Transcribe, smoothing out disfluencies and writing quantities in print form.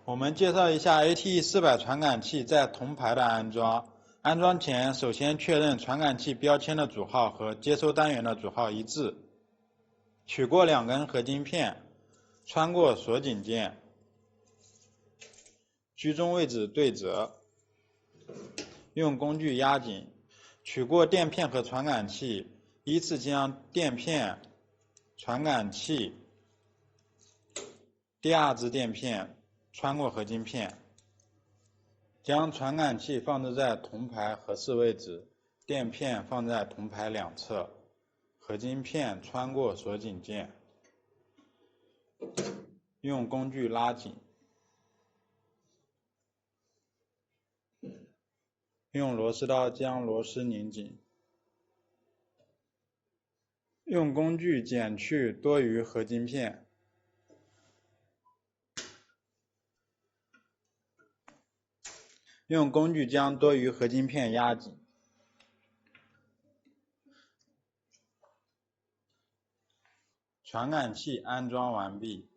我们介绍一下 ATE400传感器在铜排的安装。安装前，首先确认传感器标签的组号和接收单元的组号一致。取过2根合金片，穿过锁紧件，居中位置对折，用工具压紧。取过垫片和传感器，依次将垫片、传感器、第二支垫片穿过合金片，将传感器放置在铜排合适位置，垫片放在铜排两侧，合金片穿过锁紧件，用工具拉紧，用螺丝刀将螺丝拧紧，用工具剪去多余合金片，用工具将多余合金片压紧。传感器安装完毕。